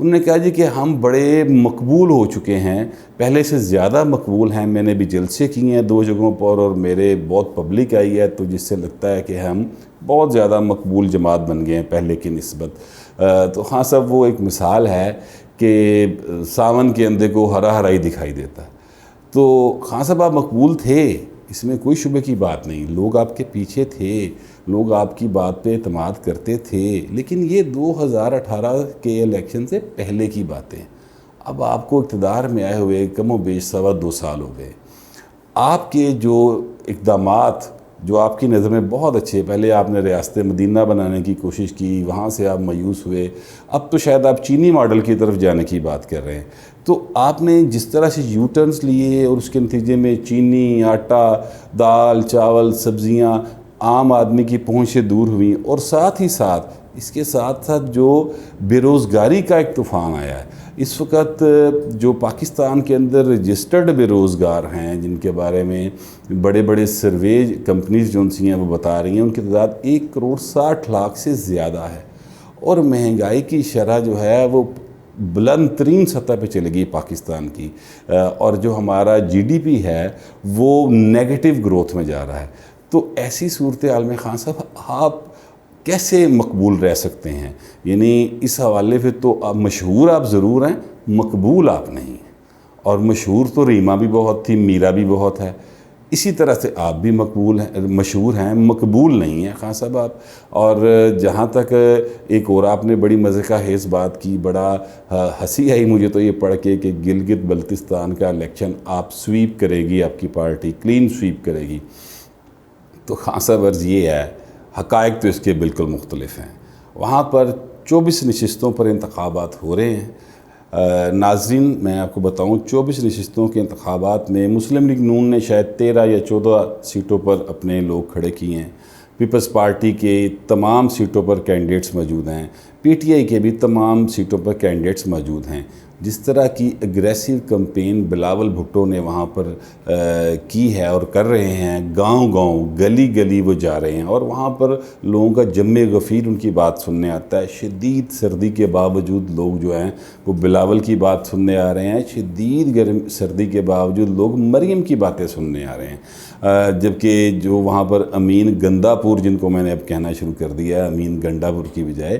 انہوں نے کہا جی کہ ہم بڑے مقبول ہو چکے ہیں، پہلے سے زیادہ مقبول ہیں، میں نے بھی جلسے کیے ہیں 2 جگہوں پر اور میرے بہت پبلک آئی ہے، تو جس سے لگتا ہے کہ ہم بہت زیادہ مقبول جماعت بن گئے ہیں پہلے کی نسبت۔ تو خان صاحب وہ ایک مثال ہے کہ ساون کے اندھے کو ہرا ہرا ہی دکھائی دیتا ہے۔ تو خان صاحب آپ مقبول تھے، اس میں کوئی شبہ کی بات نہیں، لوگ آپ کے پیچھے تھے، لوگ آپ کی بات پہ اعتماد کرتے تھے، لیکن یہ 2018 کے الیکشن سے پہلے کی باتیں۔ اب آپ کو اقتدار میں آئے ہوئے کم و بیش 2.25 سال ہو گئے۔ آپ کے جو اقدامات جو آپ کی نظر میں بہت اچھے، پہلے آپ نے ریاست مدینہ بنانے کی کوشش کی، وہاں سے آپ مایوس ہوئے، اب تو شاید آپ چینی ماڈل کی طرف جانے کی بات کر رہے ہیں۔ تو آپ نے جس طرح سے یو ٹرنس لیے اور اس کے نتیجے میں چینی، آٹا، دال، چاول، سبزیاں عام آدمی کی پہنچ سے دور ہوئیں، اور ساتھ ہی ساتھ اس کے ساتھ ساتھ جو بے روزگاری کا ایک طوفان آیا ہے، اس وقت جو پاکستان کے اندر رجسٹرڈ بے روزگار ہیں، جن کے بارے میں بڑے بڑے سروے کمپنیز جو ہیں وہ بتا رہی ہیں، ان کی تعداد 1,60,00,000 سے زیادہ ہے، اور مہنگائی کی شرح جو ہے وہ بلند ترین سطح پہ چلے گی پاکستان کی، اور جو ہمارا جی ڈی پی ہے وہ نیگیٹو گروتھ میں جا رہا ہے۔ تو ایسی صورتحال میں خان صاحب آپ کیسے مقبول رہ سکتے ہیں؟ یعنی اس حوالے سے تو آپ مشہور آپ ضرور ہیں، مقبول آپ نہیں ہیں، اور مشہور تو ریما بھی بہت تھی، میرا بھی بہت ہے، اسی طرح سے آپ بھی مقبول ہیں، مشہور ہیں، مقبول نہیں ہیں خان صاحب آپ۔ اور جہاں تک ایک اور آپ نے بڑی مزے کا خیز بات کی، بڑا ہنسی آئی مجھے تو یہ پڑھ کے کہ گلگت بلتستان کا الیکشن آپ سویپ کرے گی، آپ کی پارٹی کلین سویپ کرے گی۔ تو خان صاحب عرض یہ ہے، حقائق تو اس کے بالکل مختلف ہیں۔ وہاں پر 24 نشستوں پر انتخابات ہو رہے ہیں۔ ناظرین میں آپ کو بتاؤں، 24 نشستوں کے انتخابات میں مسلم لیگ نون نے شاید 13 یا 14 سیٹوں پر اپنے لوگ کھڑے کیے ہیں، پیپلز پارٹی کے تمام سیٹوں پر کینڈیڈیٹس موجود ہیں، پی ٹی آئی کے بھی تمام سیٹوں پر کینڈیڈیٹس موجود ہیں۔ جس طرح کی اگریسو کمپین بلاول بھٹو نے وہاں پر کی ہے اور کر رہے ہیں، گاؤں گاؤں گلی گلی وہ جا رہے ہیں، اور وہاں پر لوگوں کا جم غفیر ان کی بات سننے آتا ہے۔ شدید سردی کے باوجود لوگ جو ہیں وہ بلاول کی بات سننے آ رہے ہیں، شدید گرم سردی کے باوجود لوگ مریم کی باتیں سننے آ رہے ہیں، جبکہ جو وہاں پر امین گندا پور، جن کو میں نے اب کہنا شروع کر دیا ہے امین گنڈا پور کی بجائے،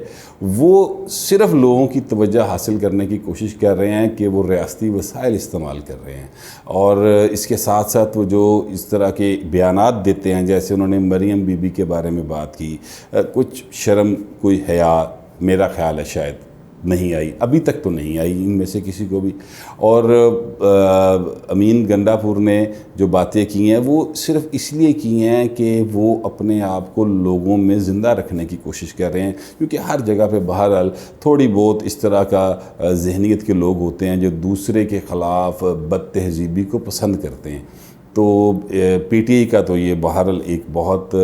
وہ صرف لوگوں کی توجہ حاصل کرنے کی کوشش کر رہے ہیں کہ وہ ریاستی وسائل استعمال کر رہے ہیں، اور اس کے ساتھ ساتھ وہ جو اس طرح کے بیانات دیتے ہیں، جیسے انہوں نے مریم بی بی کے بارے میں بات کی، کچھ شرم کوئی حیا میرا خیال ہے شاید نہیں آئی، ابھی تک تو نہیں آئی ان میں سے کسی کو بھی۔ اور امین گنڈا پور نے جو باتیں کی ہیں وہ صرف اس لیے کی ہیں کہ وہ اپنے آپ کو لوگوں میں زندہ رکھنے کی کوشش کر رہے ہیں، کیونکہ ہر جگہ پہ بہرحال تھوڑی بہت اس طرح کا ذہنیت کے لوگ ہوتے ہیں جو دوسرے کے خلاف بد تہذیبی کو پسند کرتے ہیں۔ تو پی ٹی آئی کا تو یہ بہرحال ایک بہت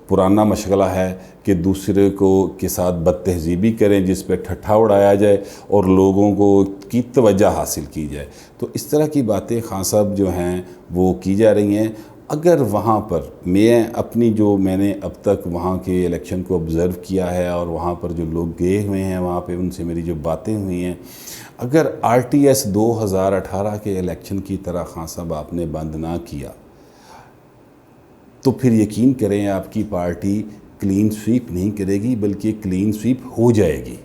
پرانا مشغلہ ہے کہ دوسرے کے ساتھ بد تہذیبی کریں، جس پہ ٹھٹھا اڑایا جائے اور لوگوں کو کی توجہ حاصل کی جائے۔ تو اس طرح کی باتیں خان صاحب جو ہیں وہ کی جا رہی ہیں۔ اگر وہاں پر میں نے اب تک وہاں کے الیکشن کو آبزرو کیا ہے، اور وہاں پر جو لوگ گئے ہوئے ہیں وہاں پہ ان سے میری جو باتیں ہوئی ہیں، اگر آر ٹی ایس 2018 کے الیکشن کی طرح خان صاحب آپ نے بند نہ کیا تو پھر یقین کریں آپ کی پارٹی کلین سویپ نہیں کرے گی، بلکہ کلین سویپ ہو جائے گی۔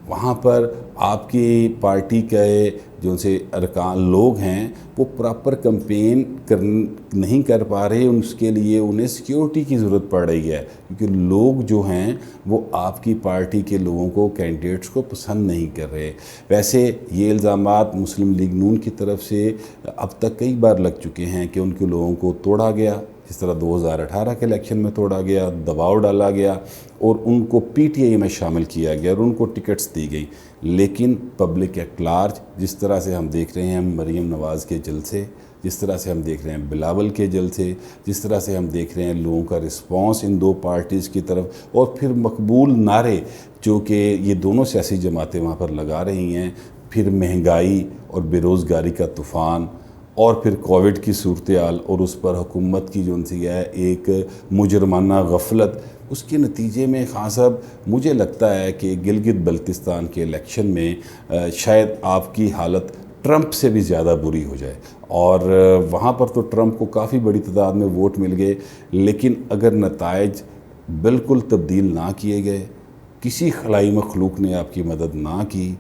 وہاں پر آپ کی پارٹی کے جو سے ارکان لوگ ہیں وہ پراپر کمپین نہیں کر پا رہے، اس کے لیے انہیں سیکیورٹی کی ضرورت پڑ رہی ہے، کیونکہ لوگ جو ہیں وہ آپ کی پارٹی کے لوگوں کو، کینڈیڈیٹس کو پسند نہیں کر رہے۔ ویسے یہ الزامات مسلم لیگ نون کی طرف سے اب تک کئی بار لگ چکے ہیں کہ ان کے لوگوں کو توڑا گیا، جس طرح 2018 کے الیکشن میں توڑا گیا، دباؤ ڈالا گیا اور ان کو پی ٹی آئی میں شامل کیا گیا اور ان کو ٹکٹس دی گئی۔ لیکن پبلک ایٹ لارج، جس طرح سے ہم دیکھ رہے ہیں مریم نواز کے جلسے، جس طرح سے ہم دیکھ رہے ہیں بلاول کے جلسے، جس طرح سے ہم دیکھ رہے ہیں لوگوں کا رسپانس ان دو پارٹیز کی طرف، اور پھر مقبول نعرے جو کہ یہ دونوں سیاسی جماعتیں وہاں پر لگا رہی ہیں، پھر مہنگائی اور بے روزگاری کا طوفان، اور پھر کووڈ کی صورتحال اور اس پر حکومت کی جو سی ہے ایک مجرمانہ غفلت، اس کے نتیجے میں خان صاحب مجھے لگتا ہے کہ گلگت بلتستان کے الیکشن میں شاید آپ کی حالت ٹرمپ سے بھی زیادہ بری ہو جائے، اور وہاں پر تو ٹرمپ کو کافی بڑی تعداد میں ووٹ مل گئے، لیکن اگر نتائج بالکل تبدیل نہ کیے گئے، کسی خلائی مخلوق نے آپ کی مدد نہ کی،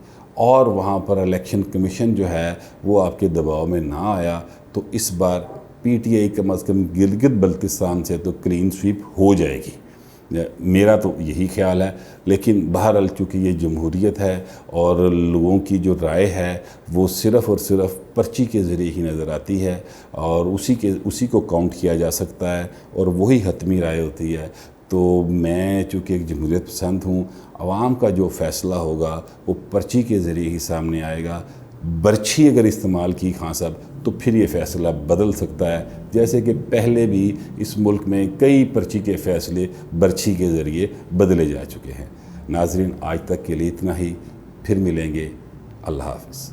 اور وہاں پر الیکشن کمیشن جو ہے وہ آپ کے دباؤ میں نہ آیا، تو اس بار پی ٹی آئی کم از کم گلگت بلتستان سے تو کلین سویپ ہو جائے گی، میرا تو یہی خیال ہے۔ لیکن بہرحال چونکہ یہ جمہوریت ہے اور لوگوں کی جو رائے ہے وہ صرف اور صرف پرچی کے ذریعے ہی نظر آتی ہے، اور اسی کو کاؤنٹ کیا جا سکتا ہے، اور وہی حتمی رائے ہوتی ہے۔ تو میں چونکہ ایک جمہوریت پسند ہوں، عوام کا جو فیصلہ ہوگا وہ پرچی کے ذریعے ہی سامنے آئے گا۔ برچھی اگر استعمال کی خان صاحب تو پھر یہ فیصلہ بدل سکتا ہے، جیسے کہ پہلے بھی اس ملک میں کئی پرچی کے فیصلے برچھی کے ذریعے بدلے جا چکے ہیں۔ ناظرین، آج تک کے لیے اتنا ہی، پھر ملیں گے، اللہ حافظ۔